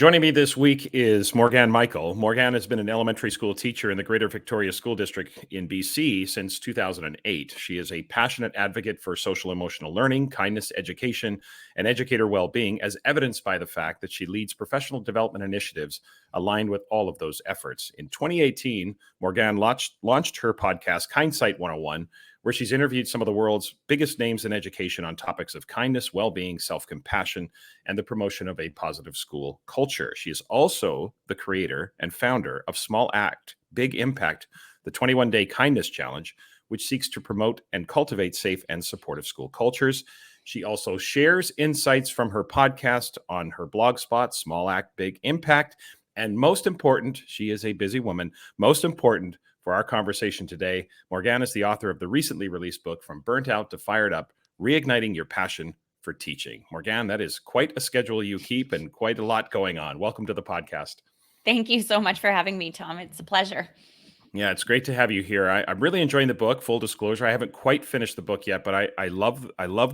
Joining me this week is Morgane Michael. Morgane has been an elementary school teacher in the Greater Victoria School District in BC since 2008. She is a passionate advocate for social emotional learning, kindness education, and educator well-being, as evidenced by the fact that she leads professional development initiatives aligned with all of those efforts. In 2018, Morgane launched her podcast, Hindsight 101, where she's interviewed some of the world's biggest names in education on topics of kindness, well-being, self-compassion, and the promotion of a positive school culture. She is also the creator and founder of Small Act, Big Impact, the 21-day kindness challenge, which seeks to promote and cultivate safe and supportive school cultures. She also shares insights from her podcast on her blog spot, Small Act, Big Impact. And most important, she is a busy woman. Most important for our conversation today, Morgane is the author of the recently released book, From Burnt Out to Fired Up, Reigniting Your Passion for Teaching. Morgane, that is quite a schedule you keep and quite a lot going on. Welcome to the podcast. Thank you so much for having me, Tom. It's a pleasure. Yeah, it's great to have you here. I'm really enjoying the book. Full disclosure, I haven't quite finished the book yet, but I love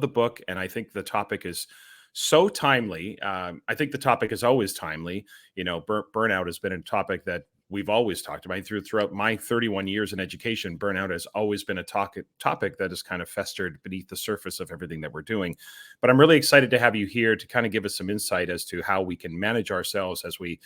the book, and I think the topic is so timely. I think the topic is always timely. You know, burnout has been a topic that we've always talked about. Throughout my 31 years in education, burnout has always been a topic that has kind of festered beneath the surface of everything that we're doing. But I'm really excited to have you here to kind of give us some insight as to how we can manage ourselves as we,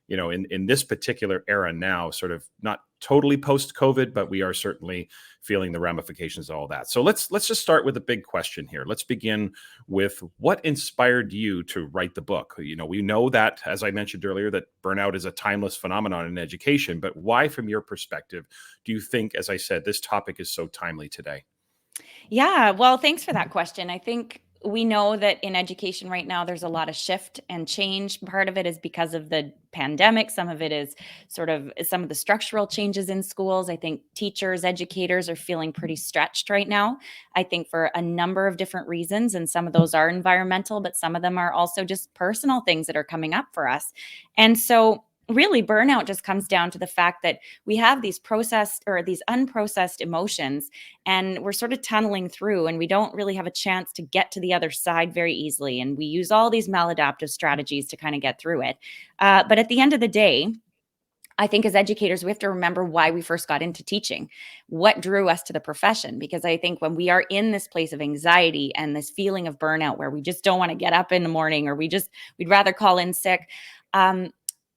you know, in this particular era now, sort of not totally post-COVID, but we are certainly feeling the ramifications of all that. So let's just start with a big question here. Let's begin with what inspired you to write the book. You know, we know that, as I mentioned earlier, that burnout is a timeless phenomenon in education, but why, from your perspective, do you think, as I said, this topic is so timely today? Yeah, well, thanks for that question. I think we know that in education right now, there's a lot of shift and change. Part of it is because of the pandemic. Some of it is sort of some of the structural changes in schools. I think teachers, educators are feeling pretty stretched right now. I think for a number of different reasons. And some of those are environmental, but some of them are also just personal things that are coming up for us. And so really burnout just comes down to the fact that we have these processed or these unprocessed emotions, and we're sort of tunneling through, and we don't really have a chance to get to the other side very easily. And we use all these maladaptive strategies to kind of get through it. But at the end of the day, I think as educators, we have to remember why we first got into teaching, what drew us to the profession. Because I think when we are in this place of anxiety and this feeling of burnout where we just don't want to get up in the morning, or we'd rather call in sick,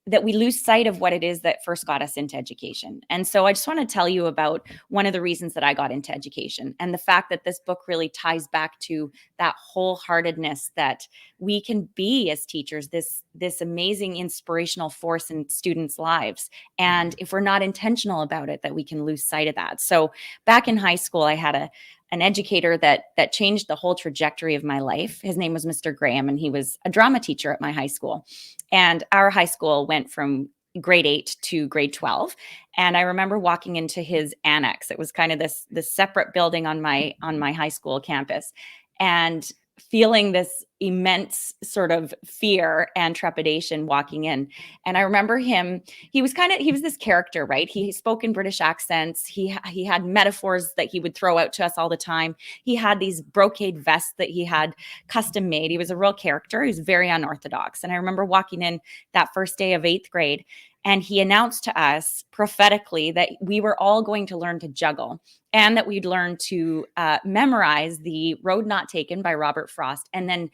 that we lose sight of what it is that first got us into education. And so I just want to tell you about one of the reasons that I got into education, and the fact that this book really ties back to that wholeheartedness that we can be as teachers, this amazing inspirational force in students' lives. And if we're not intentional about it, that we can lose sight of that. So back in high school, I had an educator that changed the whole trajectory of my life. His name was Mr. Graham, and he was a drama teacher at my high school. And our high school went from grade 8 to grade 12. And I remember walking into his annex. It was kind of this separate building on my high school campus, and feeling this immense sort of fear and trepidation walking in. And I remember he was this character, right? He spoke in British accents. He had metaphors that he would throw out to us all the time. He had these brocade vests that he had custom made. He was a real character. He was very unorthodox. And I remember walking in that first day of 8th grade, and he announced to us prophetically that we were all going to learn to juggle, and that we'd learn to memorize The Road Not Taken by Robert Frost, and then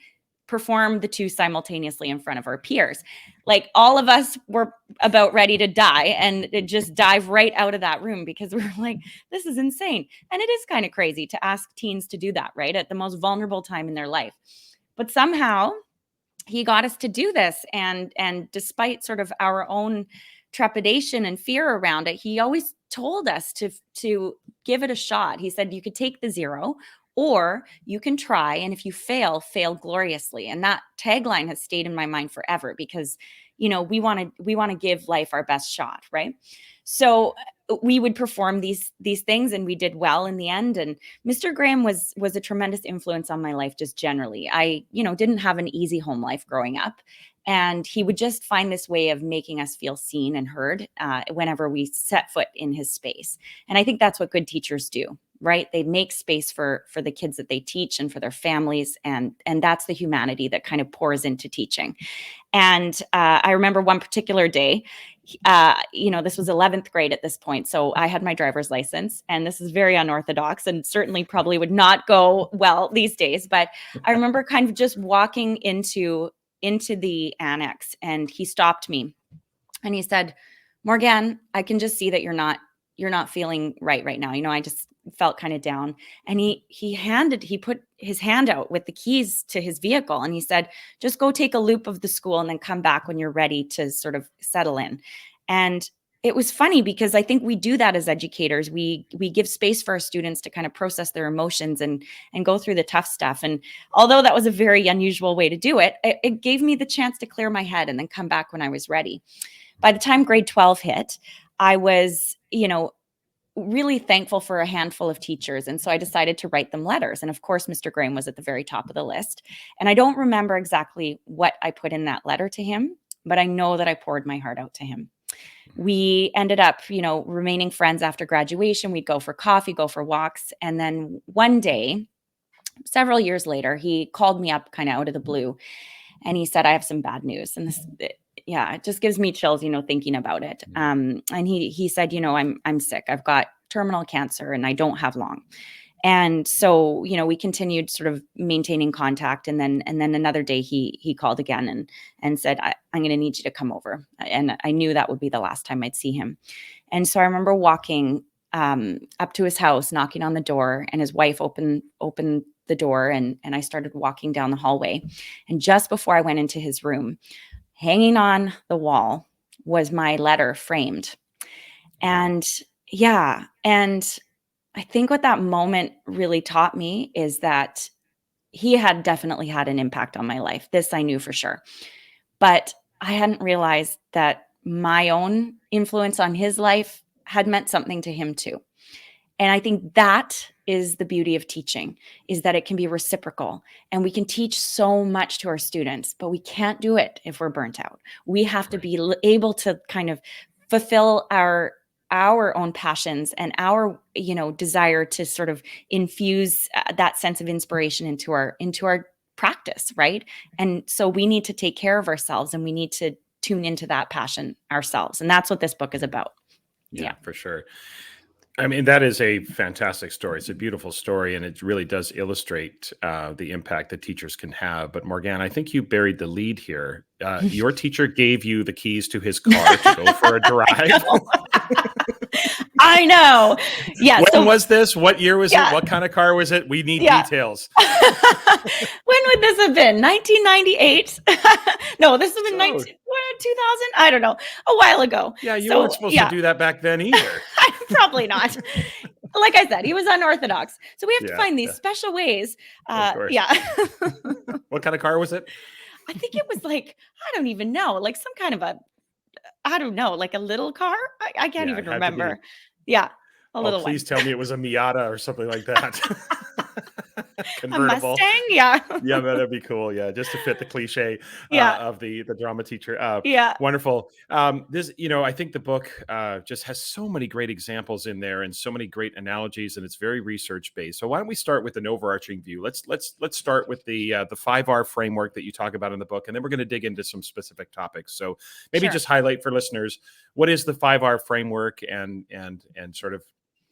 perform the two simultaneously in front of our peers. Like, all of us were about ready to die and just dive right out of that room, because we were like, this is insane. And it is kind of crazy to ask teens to do that, right? At the most vulnerable time in their life. But somehow he got us to do this. And despite sort of our own trepidation and fear around it, he always told us to give it a shot. He said, you could take the 0, or you can try. And if you fail gloriously. And that tagline has stayed in my mind forever, because, you know, we want to give life our best shot. Right. So we would perform these things, and we did well in the end. And Mr. Graham was a tremendous influence on my life, just generally. I, didn't have an easy home life growing up. And he would just find this way of making us feel seen and heard whenever we set foot in his space. And I think that's what good teachers do. right? They make space for the kids that they teach and for their families, and that's the humanity that kind of pours into teaching. And I remember one particular day, this was 11th grade at this point. So I had my driver's license, and this is very unorthodox and certainly probably would not go well these days. But I remember kind of just walking into the annex, and he stopped me and he said, "Morgane, I can just see that you're not feeling right now. I just felt kind of down." And he put his hand out with the keys to his vehicle, and he said, "Just go take a loop of the school and then come back when you're ready to sort of settle in." And it was funny because I think we do that as educators. We give space for our students to kind of process their emotions and go through the tough stuff. And although that was a very unusual way to do it, it gave me the chance to clear my head and then come back when I was ready. By the time grade 12 hit, I was, really thankful for a handful of teachers. And so I decided to write them letters. And of course, Mr. Graham was at the very top of the list. And I don't remember exactly what I put in that letter to him, but I know that I poured my heart out to him. We ended up, remaining friends after graduation. We'd go for coffee, go for walks. And then one day, several years later, he called me up kind of out of the blue. And he said, "I have some bad news." And it just gives me chills, thinking about it. And he said, I'm sick. I've got terminal cancer and I don't have long. And so, we continued sort of maintaining contact. And then another day he called again and said, "I'm going to need you to come over." And I knew that would be the last time I'd see him. And so I remember walking up to his house, knocking on the door, and his wife opened the door, and I started walking down the hallway. And just before I went into his room, hanging on the wall was my letter framed. And and I think what that moment really taught me is that he had definitely had an impact on my life. This I knew for sure. But I hadn't realized that my own influence on his life had meant something to him too. And I think that is the beauty of teaching, is that it can be reciprocal, and we can teach so much to our students, but we can't do it if we're burnt out. We have to be able to kind of fulfill our own passions and our, desire to sort of infuse that sense of inspiration into our practice, right? And so we need to take care of ourselves, and we need to tune into that passion ourselves. And that's what this book is about. Yeah, for sure. I mean, that is a fantastic story. It's a beautiful story, and it really does illustrate the impact that teachers can have. But Morgane, I think you buried the lead here. Your teacher gave you the keys to his car to go for a drive. I know. Yeah. When was this? What year was it? What kind of car was it? We need details. When would this have been? 1998? No, this has been 2000. I don't know. A while ago. Yeah, you weren't supposed to do that back then either. Probably not. Like I said, he was unorthodox. So we have to find these special ways. Yeah. What kind of car was it? I think it was I don't even know, like some kind of like a little car. I can't even remember. Yeah. Please tell me it was a Miata or something like that. Convertible. A Mustang, yeah. Yeah, that'd be cool. Yeah, just to fit the cliche of the drama teacher. Wonderful. This, I think the book just has so many great examples in there and so many great analogies, and it's very research based. So why don't we start with an overarching view? Let's start with the 5R framework that you talk about in the book, and then we're going to dig into some specific topics. So maybe just highlight for listeners, what is the 5R framework, and sort of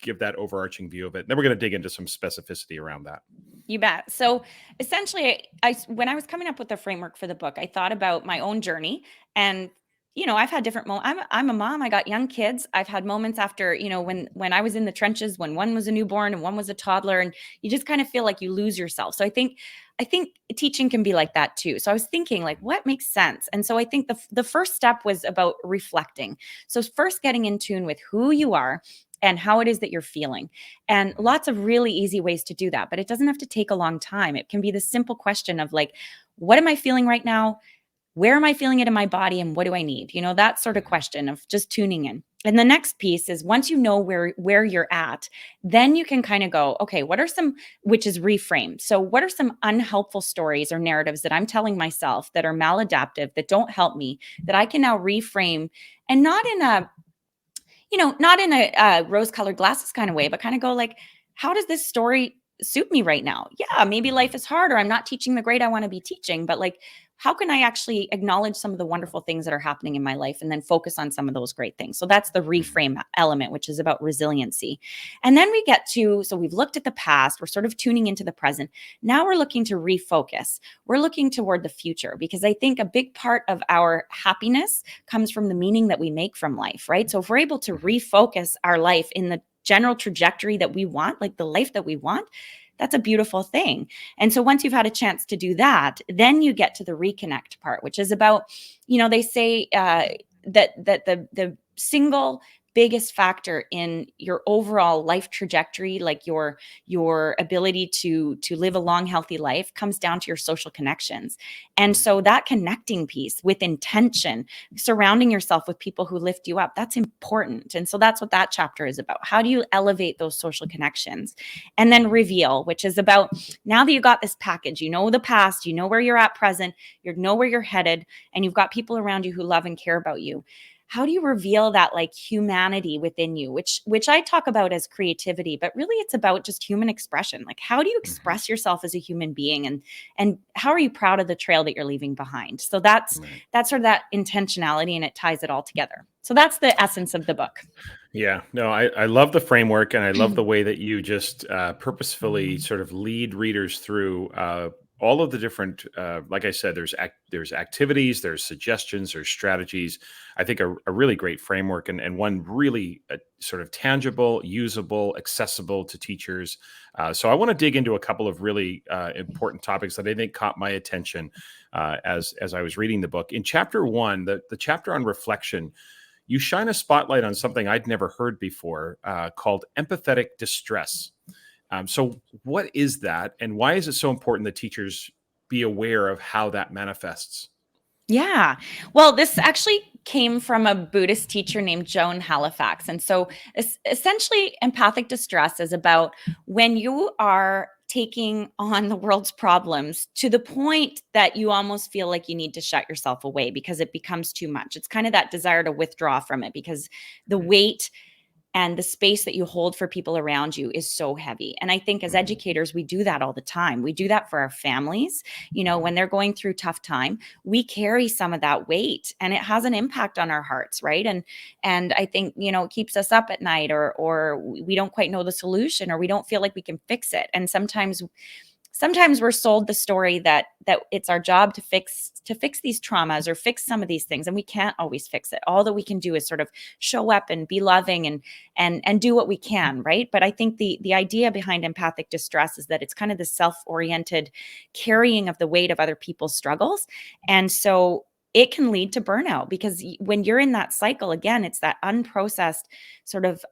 give that overarching view of it. Then we're going to dig into some specificity around that. You bet. So essentially, when I was coming up with the framework for the book, I thought about my own journey. And, I've had different moments. I'm a mom. I got young kids. I've had moments after, when I was in the trenches, when one was a newborn and one was a toddler, and you just kind of feel like you lose yourself. So I think teaching can be like that too. So I was thinking, what makes sense? And so I think the first step was about reflecting. So first getting in tune with who you are and how it is that you're feeling. And lots of really easy ways to do that, but it doesn't have to take a long time. It can be the simple question of what am I feeling right now? Where am I feeling it in my body? And what do I need? That sort of question of just tuning in. And the next piece is, once you know where you're at, then you can kind of go, okay, which is reframe. So what are some unhelpful stories or narratives that I'm telling myself that are maladaptive, that don't help me, that I can now reframe, and not in a rose-colored glasses kind of way, but kind of go how does this story suit me right now? Yeah, maybe life is hard, or I'm not teaching the grade I want to be teaching, but like, how can I actually acknowledge some of the wonderful things that are happening in my life and then focus on some of those great things? So that's the Mhm. reframe element, which is about resiliency. And then we get to, so we've looked at the past, we're sort of tuning into the present. Now we're looking to refocus. We're looking toward the future, because I think a big part of our happiness comes from the meaning that we make from life, right? So if we're able to Mhm. refocus our life in the general trajectory that we want, like the life that we want, that's a beautiful thing. And so once you've had a chance to do that, then you get to the reconnect part, which is about, they say that the single biggest factor in your overall life trajectory, like your ability to live a long healthy life, comes down to your social connections. And Mhm. so that connecting piece with intention, surrounding yourself with people who lift you up, that's important. And so that's what that chapter is about. How do you elevate those social connections? And then reveal, which is about, now that you got this package, you know the past, you know where you're at present, you know where you're headed, and you've got people around you who love and care about you. How do you reveal that like humanity within you, which I talk about as creativity, but really it's about just human expression. Like, how do you Mhm. express yourself as a human being, and how are you proud of the trail that you're leaving behind? So that's Right. that's sort of that intentionality, and it ties it all together. So that's the essence of the book. Yeah, no, I love the framework, and I love the way that you just purposefully sort of lead readers through all of the different. Like I said, there's activities, there's suggestions, there's strategies. I think a really great framework, and one really sort of tangible, usable, accessible to teachers. So I want to dig into a couple of really important topics that I think caught my attention as I was reading the book. In chapter one, the chapter on reflection, you shine a spotlight on something I'd never heard before called empathetic distress. So, what is that, and why is it so important that teachers be aware of how that manifests? Yeah. Well, this actually came from a Buddhist teacher named Joan Halifax. And so essentially, empathic distress is about when you are taking on the world's problems to the point that you almost feel like you need to shut yourself away because it becomes too much. It's kind of that desire to withdraw from it because the weight and the space that you hold for people around you is so heavy. And I think as Mhm. educators, we do that all the time. We do that for our families. When they're going through tough time, we carry some of that weight, and it has an impact on our hearts, right? And I think, it keeps us up at night, or we don't quite know the solution, or we don't feel like we can fix it. And sometimes we're sold the story that it's our job to fix these traumas or fix some of these things, and we can't always fix it. All that we can do is sort of show up and be loving and do what we can, right? But I think the idea behind empathic distress is that it's kind of the self-oriented carrying of the weight of other people's struggles. And so it can lead to burnout, because when you're in that cycle, again, it's that unprocessed sort of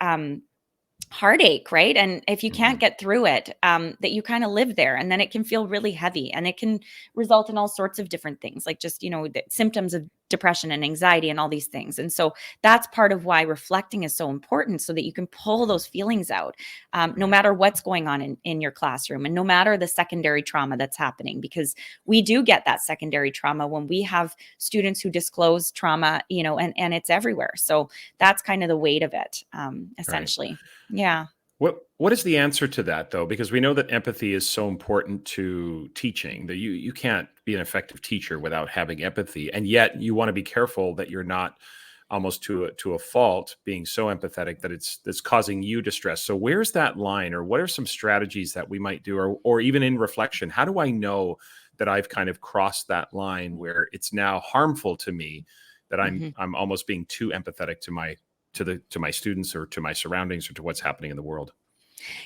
heartache, right? And if you can't Mhm. get through it, that you kind of live there, and then it can feel really heavy, and it can result in all sorts of different things, like just the symptoms of depression and anxiety and all these things. And so that's part of why reflecting is so important, so that you can pull Mhm. those feelings out, no Right. matter what's going on in your classroom, and no matter the secondary trauma that's happening, because we do get that secondary trauma when we have students who disclose trauma, and it's everywhere. So that's kind of the weight of it, Right. essentially. Yeah. What is the answer to that, though? Because we know that empathy is so important to teaching, that you can't be an effective teacher without having empathy, and yet you want to be careful that you're not almost to a fault being so empathetic that that's causing you distress. So where's that line, or what are some strategies that we might do, or even in reflection, how do I know that I've kind of crossed that line where it's now harmful to me, that Mhm. I'm almost being too empathetic to my students or to my surroundings or to what's happening in the world?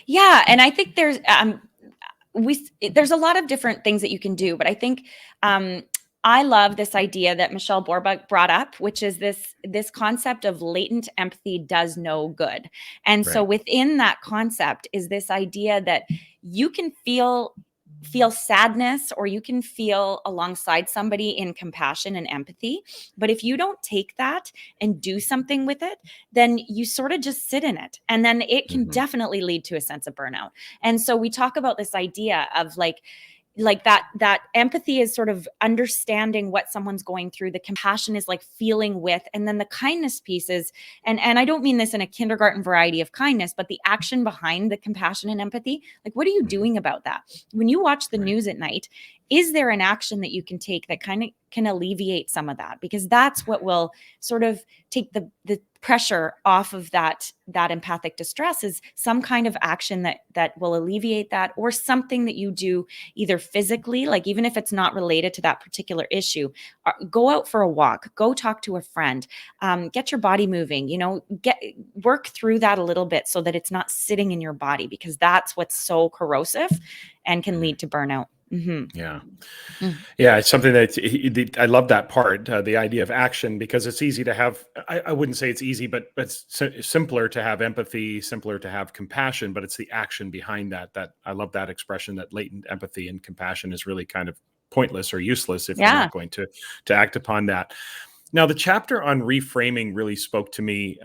Yeah, and I think there's a lot of different things that you can do, but I think um, I love this idea that Michelle Borba brought up, which is this concept of latent empathy does no good. And so Right. within that concept is this idea that you can feel sadness, or you can feel alongside somebody in compassion and empathy, but if you don't take that and do something with it, then you sort of just sit in it, and then it can Mhm. definitely lead to a sense of burnout. And so we talk about this idea of like like that empathy is sort of understanding what someone's going through. The compassion is like feeling with, and then the kindness piece is, and I don't mean this in a kindergarten variety of kindness, but the action behind the compassion and empathy. Like, what are you doing about that? When you watch the news at night, is there an action that you can take that kind of can alleviate some of that? Because that's what will sort of take the pressure off of that empathic distress, is some kind of action that will alleviate that, or something that you do either physically, like even if it's not related to that particular issue, go out for a walk, go talk to a friend, get your body moving, work through that a little bit so that it's not sitting in your body, because that's what's so corrosive and can lead to burnout. Yeah. Yeah. It's something that I love that part, the idea of action, because it's easy to have, I wouldn't say it's easy, but it's simpler to have empathy, simpler to have compassion, but it's the action behind that I love that expression, that latent empathy and compassion is really kind of pointless or useless if you're not going to act upon that. Now, the chapter on reframing really spoke to me,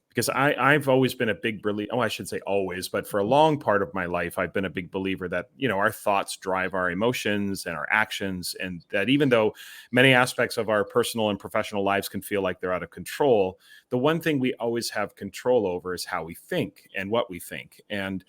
because I've always been a big believer. Oh, I should say always, but for a long part of my life, I've been a big believer that, our thoughts drive our emotions and our actions. And that even though many aspects of our personal and professional lives can feel like they're out of control, the one thing we always have control over is how we think and what we think. And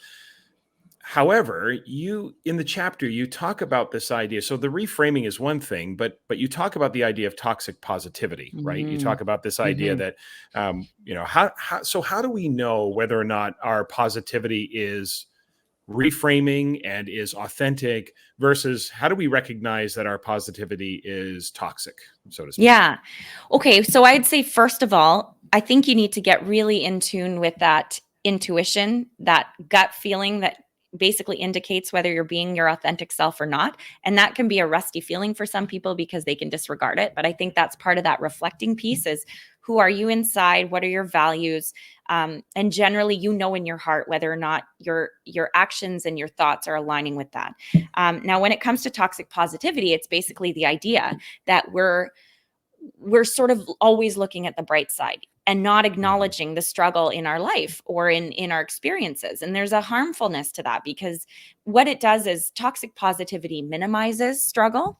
however, in the chapter, you talk about this idea. So the reframing is one thing, but you talk about the idea of toxic positivity, right? You talk about this idea that, how do we know whether or not our positivity is reframing and is authentic versus how do we recognize that our positivity is toxic, so to speak? Yeah. Okay. So I'd say, first of all, I think you need to get really in tune with that intuition, that gut feeling that basically indicates whether you're being your authentic self or not. And that can be a rusty feeling for some people because they can disregard it. But I think that's part of that reflecting piece, is who are you inside? What are your values? And generally, in your heart whether or not your actions and your thoughts are aligning with that. Now, when it comes to toxic positivity, it's basically the idea that we're sort of always looking at the bright side and not acknowledging the struggle in our life or in our experiences. And there's a harmfulness to that, because what it does is toxic positivity minimizes struggle.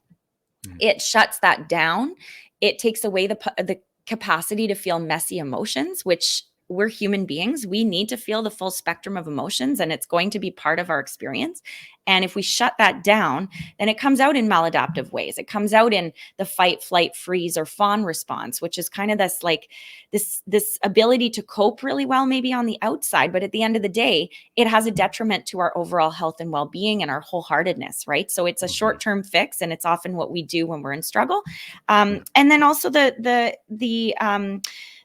It shuts that down. It takes away the capacity to feel messy emotions, which we're human beings. We need to feel the full spectrum of emotions, and it's going to be part of our experience. And if we shut that down, then it comes out in maladaptive ways. It comes out in the fight, flight, freeze, or fawn response, which is kind of this ability to cope really well, maybe on the outside, but at the end of the day, it has a detriment to our overall health and well-being and our wholeheartedness, right? So it's a short-term fix, and it's often what we do when we're in struggle. And then also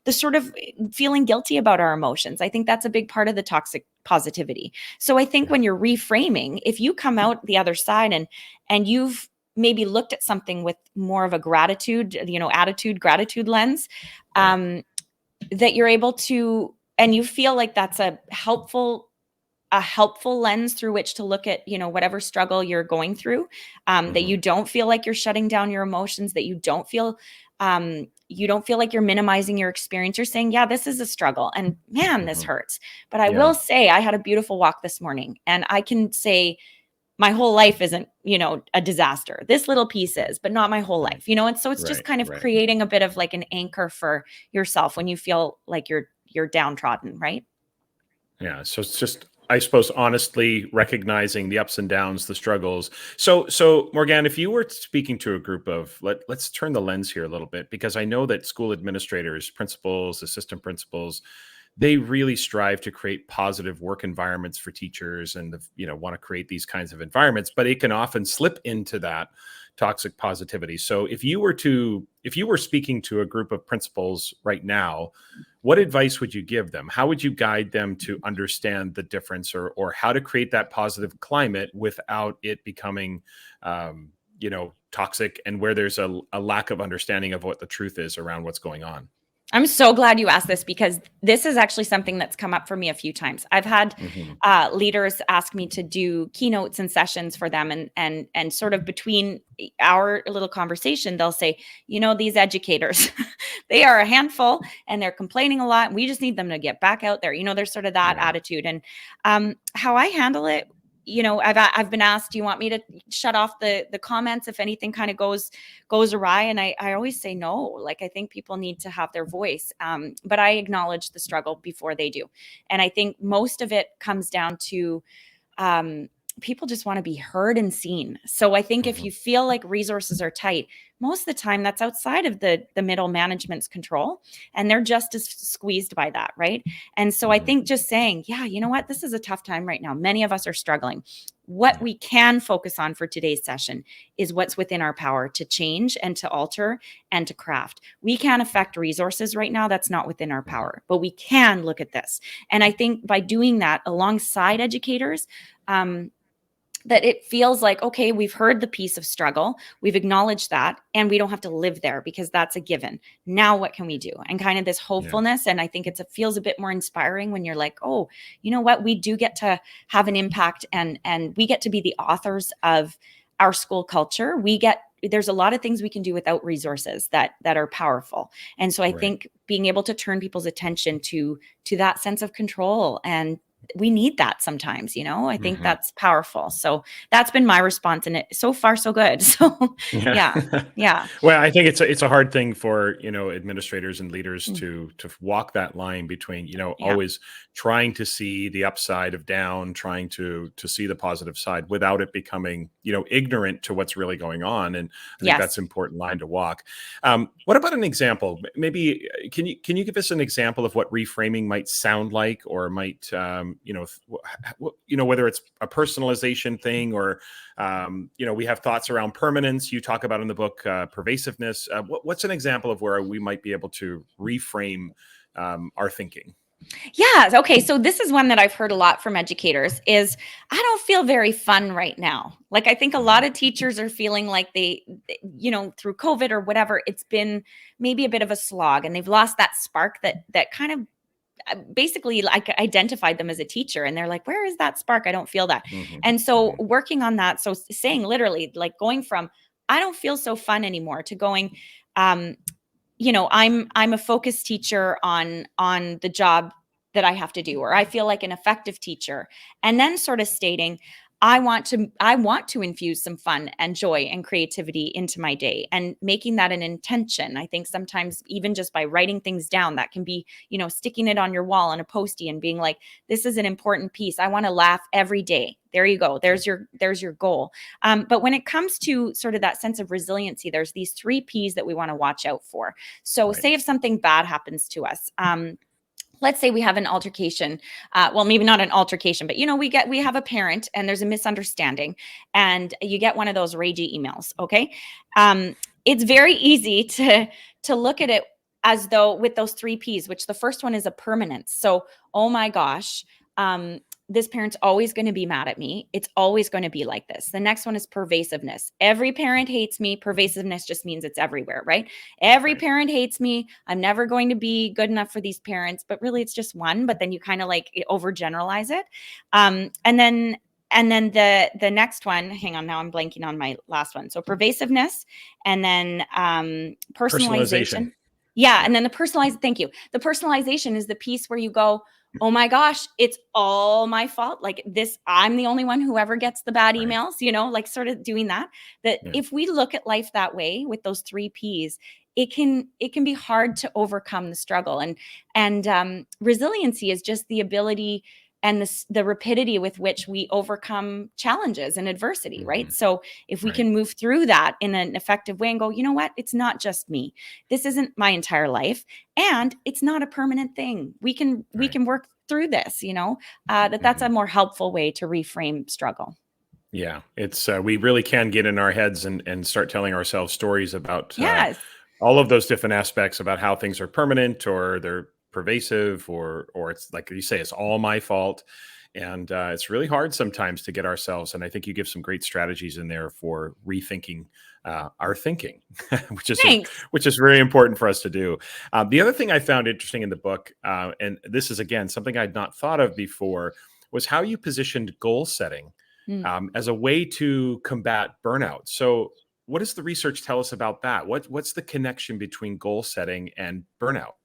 the sort of feeling guilty about our emotions. I think that's a big part of the toxic positivity. So I think when you're reframing, if you come out the other side and you've maybe looked at something with more of a gratitude lens, that you're able to, and you feel like that's a helpful lens through which to look at, whatever struggle you're going through, that you don't feel like you're shutting down your emotions, that you don't feel like you're minimizing your experience. You're saying, yeah, this is a struggle, and man, this hurts. But I will say, I had a beautiful walk this morning, and I can say my whole life isn't, a disaster. This little piece is, but not my whole life, and so it's just kind of creating a bit of like an anchor for yourself when you feel like you're downtrodden, right? Yeah. So it's just, I suppose, honestly recognizing the ups and downs, the struggles. So Morgane, if you were speaking to a group of, let's turn the lens here a little bit, because I know that school administrators, principals, assistant principals, they really strive to create positive work environments for teachers and want to create these kinds of environments, but it can often slip into that toxic positivity. So if you were speaking to a group of principals right now, what advice would you give them? How would you guide them to understand the difference, or how to create that positive climate without it becoming, toxic, and where there's a lack of understanding of what the truth is around what's going on? I'm so glad you asked this, because this is actually something that's come up for me a few times. I've had leaders ask me to do keynotes and sessions for them, and sort of between our little conversation, they'll say, these educators, they are a handful and they're complaining a lot. We just need them to get back out there. There's sort of that attitude. And how I handle it I've been asked, do you want me to shut off the comments if anything kind of goes awry? And I always say no. Like, I think people need to have their voice. But I acknowledge the struggle before they do. And I think most of it comes down to people just want to be heard and seen. So I think if you feel like resources are tight, most of the time that's outside of the middle management's control, and they're just as squeezed by that, right? And so I think just saying, yeah, you know what, this is a tough time right now. Many of us are struggling. What we can focus on for today's session is what's within our power to change and to alter and to craft. We can't affect resources right now. That's not within our power, but we can look at this. And I think by doing that alongside educators, that it feels like, okay, we've heard the piece of struggle, we've acknowledged that, and we don't have to live there because that's a given. Now what can we do? And kind of this hopefulness. And I think it feels a bit more inspiring when you're like, oh, you know what, we do get to have an impact, and we get to be the authors of our school culture. There's a lot of things we can do without resources that are powerful. And so I think being able to turn people's attention to that sense of control, and we need that sometimes, I think that's powerful. So that's been my response, and so far so good. So yeah. Well, I think it's a hard thing for, administrators and leaders to walk that line between, always trying to see the upside of down, trying to see the positive side without it becoming, ignorant to what's really going on. And I think that's an important line to walk. What about an example? Maybe can you give us an example of what reframing might sound like, or might, whether it's a personalization thing, or, we have thoughts around permanence. You talk about in the book, pervasiveness. What's an example of where we might be able to reframe our thinking? Yeah. Okay. So this is one that I've heard a lot from educators is, I don't feel very fun right now. Like, I think a lot of teachers are feeling like they, through COVID or whatever, it's been maybe a bit of a slog, and they've lost that spark that kind of basically like identified them as a teacher, and they're like, where is that spark? I don't feel that. And so working on that, so saying literally, like, going from I don't feel so fun anymore to going, I'm a focused teacher on the job that I have to do, or I feel like an effective teacher, and then sort of stating, I want to infuse some fun and joy and creativity into my day, and making that an intention. I think sometimes even just by writing things down, that can be, sticking it on your wall on a Post-it and being like, this is an important piece. I want to laugh every day. There you go. There's your goal. But when it comes to sort of that sense of resiliency, there's these 3 Ps that we want to watch out for. So say if something bad happens to us, let's say we have an altercation. Well, maybe not an altercation, but we have a parent and there's a misunderstanding, and you get one of those ragey emails. Okay. It's very easy to look at it as though with those 3 Ps, which the first one is a permanence. So, oh my gosh, this parent's always going to be mad at me. It's always going to be like this. The next one is pervasiveness. Every parent hates me. Pervasiveness just means it's everywhere, right? Every parent hates me. I'm never going to be good enough for these parents, but really it's just one. But then you kind of like overgeneralize it. And then the next one, hang on, now I'm blanking on my last one. So pervasiveness, and then personalization. Yeah. And then thank you. The personalization is the piece where you go, oh my gosh, it's all my fault. Like this, I'm the only one who ever gets the bad emails, like sort of doing that. If we look at life that way with those 3 Ps, it can be hard to overcome the struggle. And resiliency is just the ability and the rapidity with which we overcome challenges and adversity, right? So if we can move through that in an effective way and go, you know what, it's not just me. This isn't my entire life, and it's not a permanent thing. We can work through this, that's a more helpful way to reframe struggle. Yeah, it's we really can get in our heads and start telling ourselves stories about all of those different aspects about how things are permanent, or they're pervasive, or it's like you say, it's all my fault. And it's really hard sometimes to get ourselves. And I think you give some great strategies in there for rethinking our thinking, which is very important for us to do. The other thing I found interesting in the book, and this is again something I'd not thought of before, was how you positioned goal setting as a way to combat burnout. So what does the research tell us about that? What's the connection between goal setting and burnout?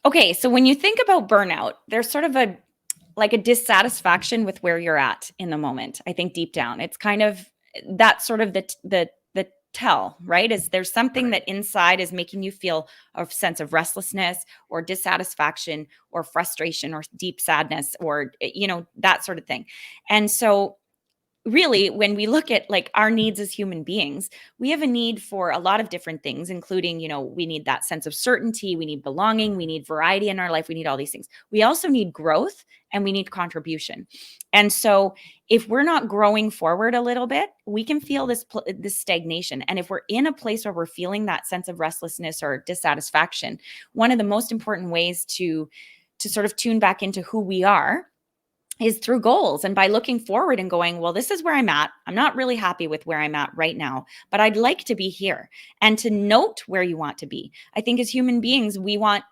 Okay, so when you think about burnout, there's sort of like a dissatisfaction with where you're at in the moment. I think deep down, it's kind of that's sort of the tell, right? Is there's something Right. that inside is making you feel a sense of restlessness or dissatisfaction or frustration or deep sadness or, that sort of thing. And so really, when we look at like our needs as human beings, we have a need for a lot of different things, including, we need that sense of certainty, we need belonging, we need variety in our life, we need all these things. We also need growth and we need contribution. And so if we're not growing forward a little bit, we can feel this stagnation. And if we're in a place where we're feeling that sense of restlessness or dissatisfaction, one of the most important ways to sort of tune back into who we are is through goals and by looking forward and going, well, this is where I'm at. I'm not really happy with where I'm at right now, but I'd like to be here, and to note where you want to be. I think as human beings, we want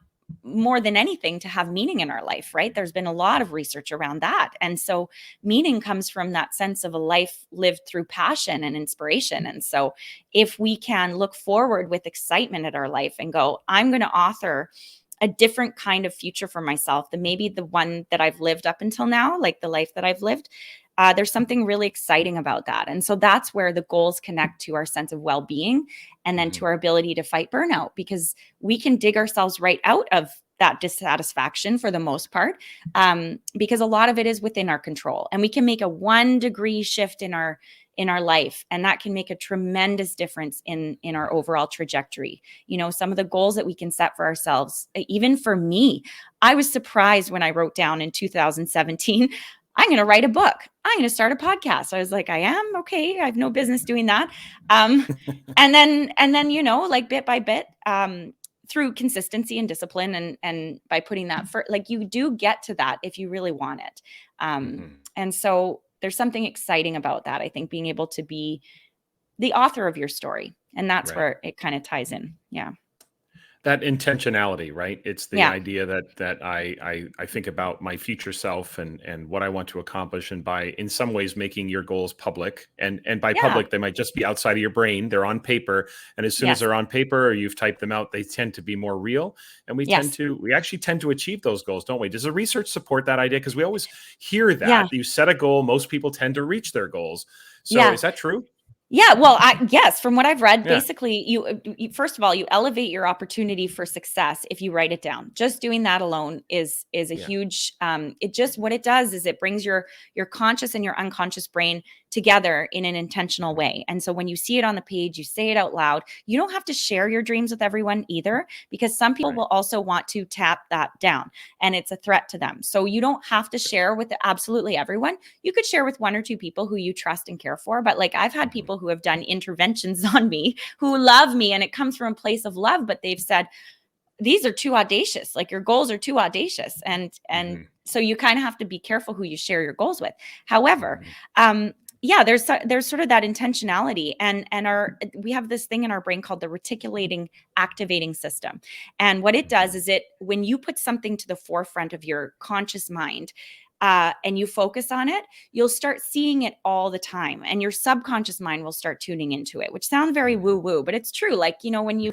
more than anything to have meaning in our life, right? There's been a lot of research around that. And so meaning comes from that sense of a life lived through passion and inspiration. And so if we can look forward with excitement at our life and go, I'm going to author a different kind of future for myself than maybe the one that I've lived up until now, like the life that I've lived. There's something really exciting about that. And so that's where the goals connect to our sense of well-being and then to our ability to fight burnout, because we can dig ourselves right out of that dissatisfaction for the most part, because a lot of it is within our control, and we can make a 1 degree shift in our life, and that can make a tremendous difference in our overall trajectory. Some of the goals that we can set for ourselves, even for me, I was surprised when I wrote down in 2017, I'm going to write a book. I'm going to start a podcast. I was like, I am? Okay. I have no business doing that. And then, like bit by bit, through consistency and discipline and by putting that for, like, you do get to that if you really want it. And so there's something exciting about that. I think being able to be the author of your story, and that's Right. where it kind of ties in. Yeah. That intentionality, right? It's the Yeah. idea that I think about my future self and what I want to accomplish, and by in some ways making your goals public, and by Yeah. public they might just be outside of your brain. They're on paper, and as soon as Yes. they're on paper or you've typed them out, they tend to be more real, and we Yes. actually tend to achieve those goals, don't we? Does the research support that idea? Because we always hear that Yeah. you set a goal, most people tend to reach their goals. So Yeah. is that true? Yeah, well, yes, from what I've read, Yeah. basically, you first of all, you elevate your opportunity for success if you write it down. Just doing that alone is a Yeah. huge. It just, what it does is it brings your conscious and your unconscious brain together in an intentional way. And so when you see it on the page, you say it out loud. You don't have to share your dreams with everyone either, because some people Right. will also want to tap that down, and it's a threat to them. So you don't have to share with absolutely everyone. You could share with 1 or 2 people who you trust and care for. But like, I've had people who have done interventions on me who love me, and it comes from a place of love, but they've said, these are too audacious. Like, your goals are too audacious. And so you kind of have to be careful who you share your goals with. However, yeah, there's sort of that intentionality, and we have this thing in our brain called the reticulating activating system. And what it does is when you put something to the forefront of your conscious mind, and you focus on it, you'll start seeing it all the time, and your subconscious mind will start tuning into it, which sounds very woo woo, but it's true. Like, when you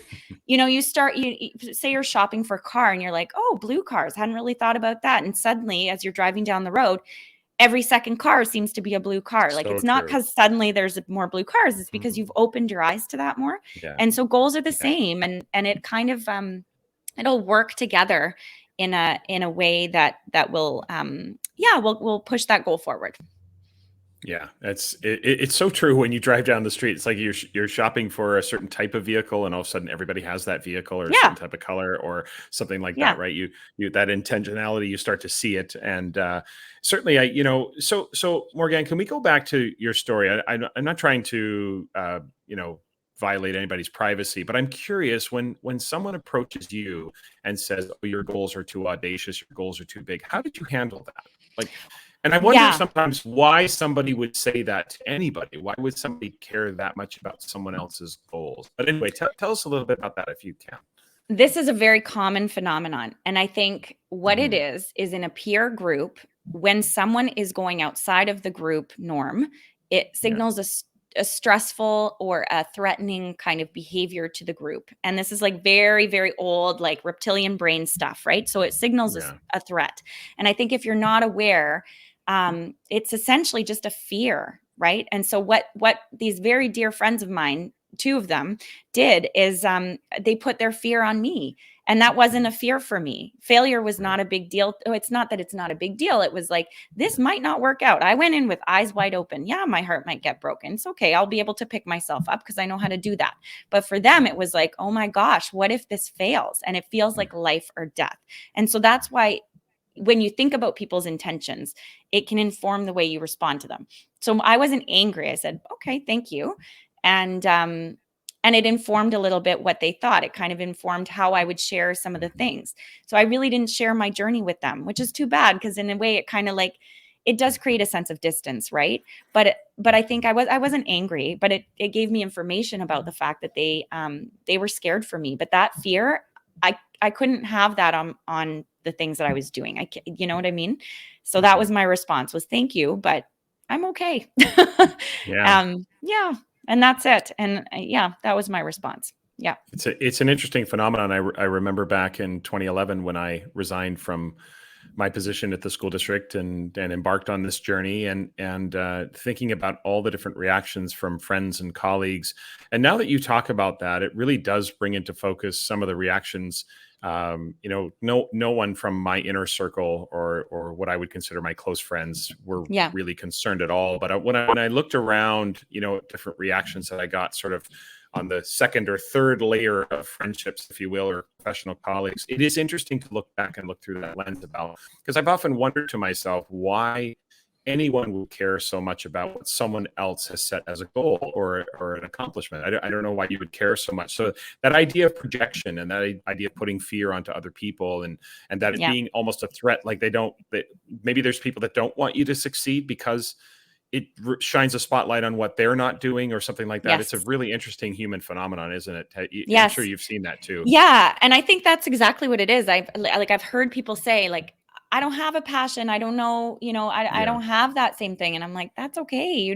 say you're shopping for a car and you're like, oh, blue cars, hadn't really thought about that. And suddenly, as you're driving down the road, every second car seems to be a blue car. Like, So it's not true. because suddenly there's more blue cars. It's because you've opened your eyes to that more. Yeah. And so goals are the same. And it kind of, it'll work together in a way that will, will push that goal forward. Yeah, it's so true. When you drive down the street, it's like you're shopping for a certain type of vehicle, and all of a sudden everybody has that vehicle or a certain type of color or something like that, right? You that intentionality, you start to see it, and certainly, So Morgane, can we go back to your story? I'm not trying to violate anybody's privacy, but I'm curious, when someone approaches you and says, "Oh, your goals are too audacious, your goals are too big," how did you handle that? Like. And I wonder sometimes why somebody would say that to anybody. Why would somebody care that much about someone else's goals? But anyway, tell us a little bit about that if you can. This is a very common phenomenon. And I think what it is in a peer group, when someone is going outside of the group norm, it signals a stressful or a threatening kind of behavior to the group. And this is like very, very old, like reptilian brain stuff, right? So it signals Yeah. a threat. And I think if you're not aware, it's essentially just a fear, right? And so what these very dear friends of mine, two of them, did is they put their fear on me. And that wasn't a fear for me. Failure was not a big deal. Oh, it's not that it's not a big deal. It was like, this might not work out. I went in with eyes wide open. Yeah, my heart might get broken. It's okay. I'll be able to pick myself up because I know how to do that. But for them, it was like, oh my gosh, what if this fails? And it feels like life or death. And so that's why when you think about people's intentions, it can inform the way you respond to them. So I wasn't angry. I said, okay, thank you. And it informed a little bit what they thought. It kind of informed how I would share some of the things. So I really didn't share my journey with them, which is too bad because in a way it kind of like, it does create a sense of distance, right? But I think I wasn't angry, but it gave me information about the fact that they were scared for me. But that fear, I couldn't have that on the things that I was doing. You know what I mean? So that was my response, was thank you, but I'm okay. Yeah. Yeah. And that's it. And yeah, that was my response. Yeah. It's an interesting phenomenon. I remember back in 2011 when I resigned from my position at the school district and embarked on this journey and thinking about all the different reactions from friends and colleagues. And now that you talk about that, it really does bring into focus some of the reactions. No one from my inner circle or what I would consider my close friends were really concerned at all. But when I looked around, different reactions that I got sort of on the second or third layer of friendships, if you will, or professional colleagues, it is interesting to look back and look through that lens about, because I've often wondered to myself why anyone would care so much about what someone else has set as a goal or an accomplishment. I don't know why you would care so much. So that idea of projection and that idea of putting fear onto other people and that it being almost a threat, like maybe there's people that don't want you to succeed because it shines a spotlight on what they're not doing or something like that. Yes. It's a really interesting human phenomenon, isn't it? Yes. I'm sure you've seen that too. Yeah. And I think that's exactly what it is. I've heard people say like, I don't have a passion. I don't know, I don't have that same thing. And I'm like, that's okay.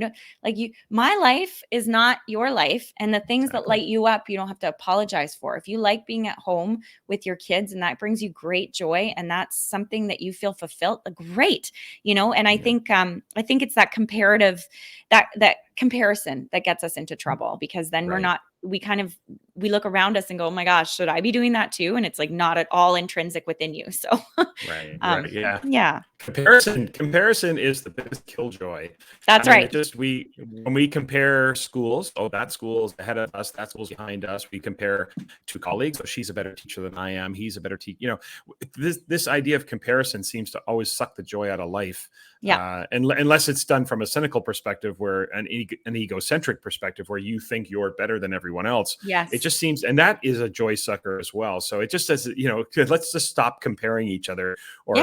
My life is not your life. And the things that light you up, you don't have to apologize for. If you like being at home with your kids and that brings you great joy and that's something that you feel fulfilled, great, and I think it's that comparative, that comparison that gets us into trouble because then we look around us and go, oh my gosh, should I be doing that too? And it's like not at all intrinsic within you. So right. Yeah. Comparison is the biggest killjoy. That's right. When we compare schools, that school's ahead of us, that school's behind us. We compare two colleagues. Oh, she's a better teacher than I am. He's a better teacher. This idea of comparison seems to always suck the joy out of life. Yeah. Unless it's done from a cynical perspective, where an egocentric perspective, where you think you're better than everyone else. Yes. It just seems, and that is a joy sucker as well. So it just says, let's just stop comparing each other, or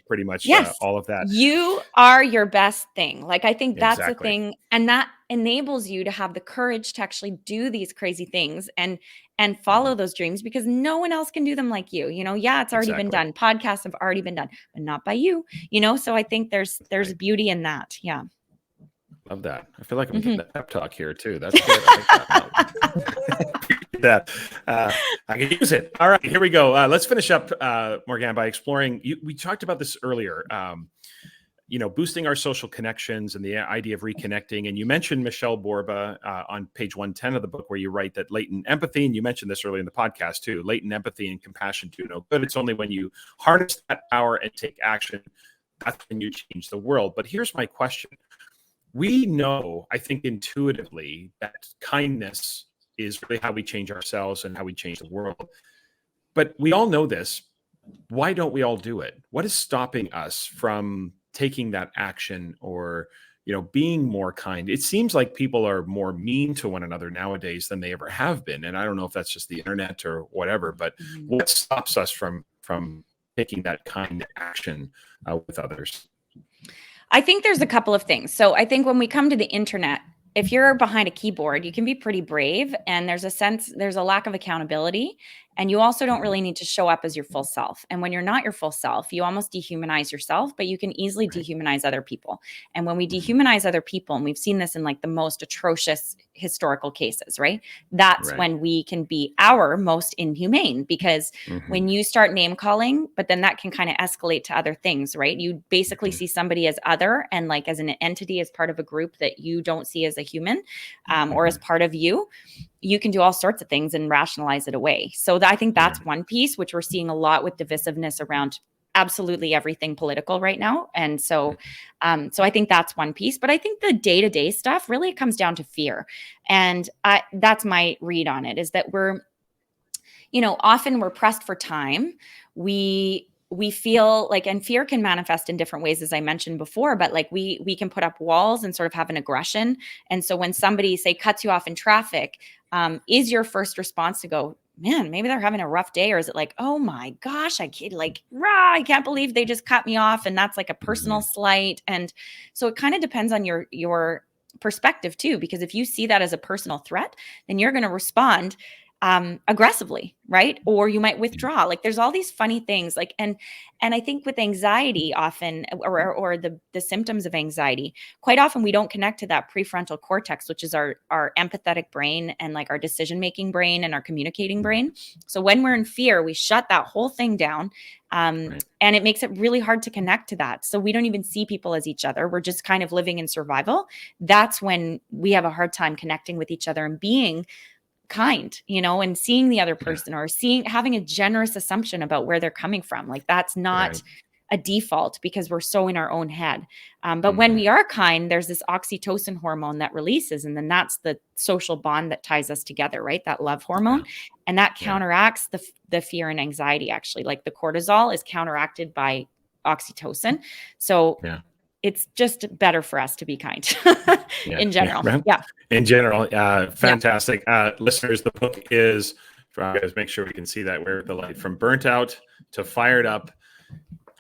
pretty much all of that. You are your best thing. Like I think that's the thing, and that enables you to have the courage to actually do these crazy things and follow those dreams because no one else can do them like you. It's already been done. Podcasts have already been done, but not by you. So I think there's beauty in that. Yeah. Love that. I feel like I'm getting a pep talk here too. That's good. I like that. I can use it. All right, here we go. Let's finish up, Morgane, by exploring. We talked about this earlier. Boosting our social connections and the idea of reconnecting. And you mentioned Michelle Borba on page 110 of the book, where you write that latent empathy, and you mentioned this earlier in the podcast too, latent empathy and compassion do no good. It's only when you harness that power and take action, that's when you change the world. But here's my question. We know, I think intuitively, that kindness is really how we change ourselves and how we change the world. But we all know this. Why don't we all do it? What is stopping us from taking that action or, being more kind? It seems like people are more mean to one another nowadays than they ever have been. And I don't know if that's just the internet or whatever, but what stops us from taking that kind action with others? I think there's a couple of things. So I think when we come to the internet, if you're behind a keyboard, you can be pretty brave and there's a lack of accountability. And you also don't really need to show up as your full self. And when you're not your full self, you almost dehumanize yourself, but you can easily dehumanize other people. And when we dehumanize other people, and we've seen this in like the most atrocious historical cases, right? That's when we can be our most inhumane, because when you start name calling, but then that can kind of escalate to other things, right? You basically see somebody as other and like as an entity, as part of a group that you don't see as a human, or as part of you. You can do all sorts of things and rationalize it away. So I think that's one piece, which we're seeing a lot with divisiveness around absolutely everything political right now. And so, so I think that's one piece, but I think the day-to-day stuff really comes down to fear. And that's my read on it, is that often we're pressed for time. We feel like, and fear can manifest in different ways, as I mentioned before, but like we can put up walls and sort of have an aggression. And so when somebody, say, cuts you off in traffic, is your first response to go, man, maybe they're having a rough day? Or is it like, oh my gosh, I can't believe they just cut me off. And that's like a personal slight. And so it kind of depends on your perspective too, because if you see that as a personal threat, then you're going to respond aggressively, right? Or you might withdraw. Like there's all these funny things, like, and I think with anxiety often, or the symptoms of anxiety, quite often we don't connect to that prefrontal cortex, which is our empathetic brain and like our decision-making brain and our communicating brain. So when we're in fear, we shut that whole thing down. And it makes it really hard to connect to that. So we don't even see people as each other. We're just kind of living in survival. That's when we have a hard time connecting with each other and being kind, and seeing the other person, or having a generous assumption about where they're coming from. Like that's not a default, because we're so in our own head. But when we are kind, there's this oxytocin hormone that releases, and then that's the social bond that ties us together, right? That love hormone. And that counteracts the fear and anxiety, actually. Like the cortisol is counteracted by oxytocin. So it's just better for us to be kind in general. In general. Fantastic. Listeners, the book is, guys, make sure we can see that. Where the light, from Burnt Out to Fired Up.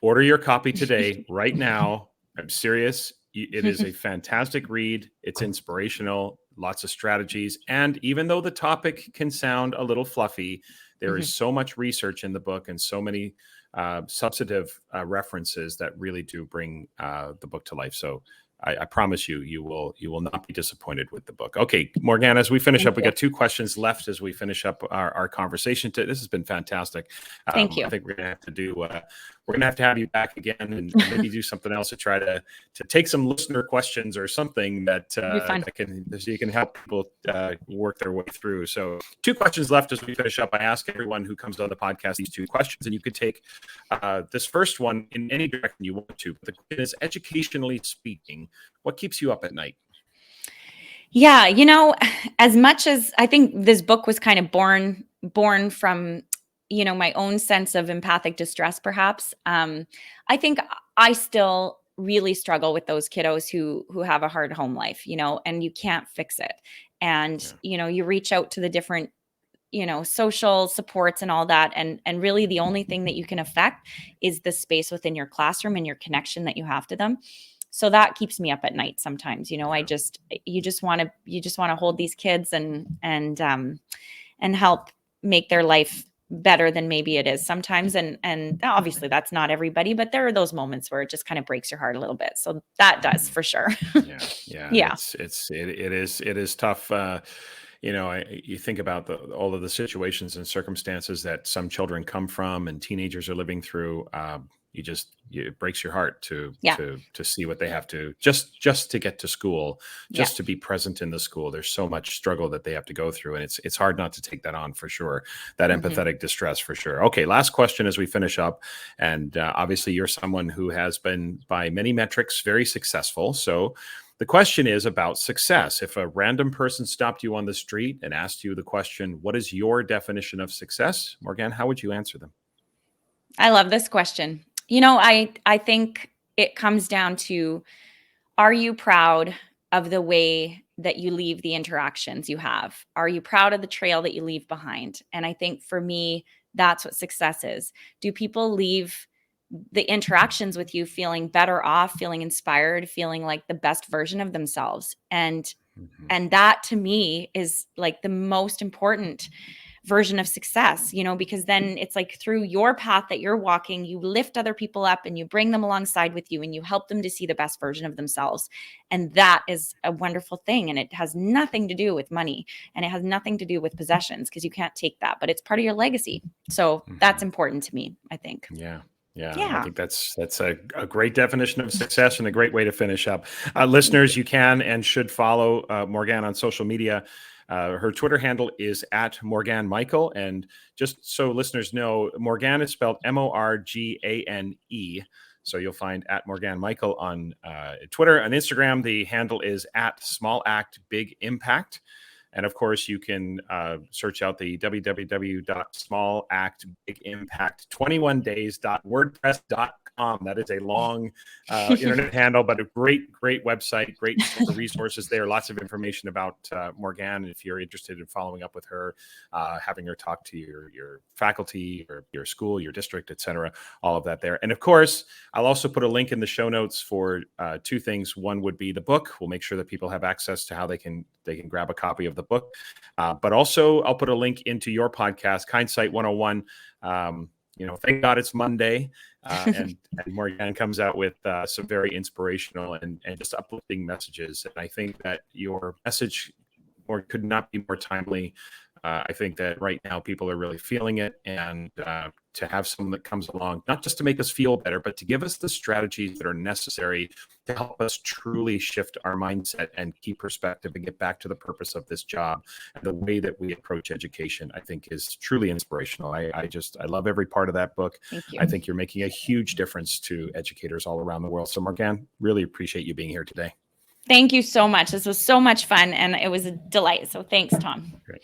Order your copy today, right now. I'm serious. It is a fantastic read. It's inspirational, lots of strategies. And even though the topic can sound a little fluffy, there is so much research in the book and so many substantive references that really do bring the book to life. So I promise you will not be disappointed with the book. Okay, Morgane, as we finish up, we got 2 questions left as we finish up our conversation. This has been fantastic. Thank you. I think we're gonna have to do. We're gonna have to have you back again and maybe do something else to try to take some listener questions or something that you can help people work their way through. So 2 questions left as we finish up. I ask everyone who comes on the podcast these 2 questions, and you could take this first one in any direction you want to. But the question is, educationally speaking, what keeps you up at night? Yeah, as much as I think this book was kind of born from, my own sense of empathic distress, perhaps. I think I still really struggle with those kiddos who have a hard home life, and you can't fix it. And, you reach out to the different, social supports and all that. And really the only thing that you can affect is the space within your classroom and your connection that you have to them. So that keeps me up at night sometimes. You just want to hold these kids and help make their life better than maybe it is sometimes. And obviously that's not everybody, but there are those moments where it just kind of breaks your heart a little bit. So that does, for sure. Yeah. It is tough. You think about all of the situations and circumstances that some children come from and teenagers are living through. It breaks your heart to see what they have to just to get to school, to be present in the school. There's so much struggle that they have to go through, and it's hard not to take that on, for sure. That empathetic distress, for sure. Okay, last question as we finish up. And obviously you're someone who has been, by many metrics, very successful. So the question is about success. If a random person stopped you on the street and asked you the question, what is your definition of success, Morgane, how would you answer them? I love this question. I think it comes down to, are you proud of the way that you leave the interactions you have? Are you proud of the trail that you leave behind? And I think for me, that's what success is. Do people leave the interactions with you feeling better off, feeling inspired, feeling like the best version of themselves? And that to me is like the most important version of success, because then it's like through your path that you're walking, you lift other people up and you bring them alongside with you and you help them to see the best version of themselves. And that is a wonderful thing. And it has nothing to do with money, and it has nothing to do with possessions, because you can't take that, but it's part of your legacy. So that's important to me, I think. Yeah. I think that's a great definition of success and a great way to finish up. Listeners, you can and should follow Morgane on social media. Her Twitter handle is @Morgane Michael. And just so listeners know, Morgane is spelled Morgane. So you'll find @Morgane Michael on Twitter. On Instagram, the handle is @SmallActBigImpact. And of course, you can search out the www.smallactbigimpact21days.wordpress.com. That is a long internet handle, but a great website, great resources there. Lots of information about Morgane. If you're interested in following up with her, having her talk to your faculty or your school, your district, etc., all of that there. And of course, I'll also put a link in the show notes for two things. One would be the book. We'll make sure that people have access to how they can grab a copy of the book. But also, I'll put a link into your podcast, Hindsight 101. Thank God it's Monday. And Morgane comes out with some very inspirational and just uplifting messages. And I think that your message could not be more timely. I think that right now people are really feeling it, and to have someone that comes along, not just to make us feel better, but to give us the strategies that are necessary to help us truly shift our mindset and keep perspective and get back to the purpose of this job. And the way that we approach education, I think, is truly inspirational. I love every part of that book. Thank you. I think you're making a huge difference to educators all around the world. So Morgane, really appreciate you being here today. Thank you so much. This was so much fun, and it was a delight. So thanks, Tom. Great.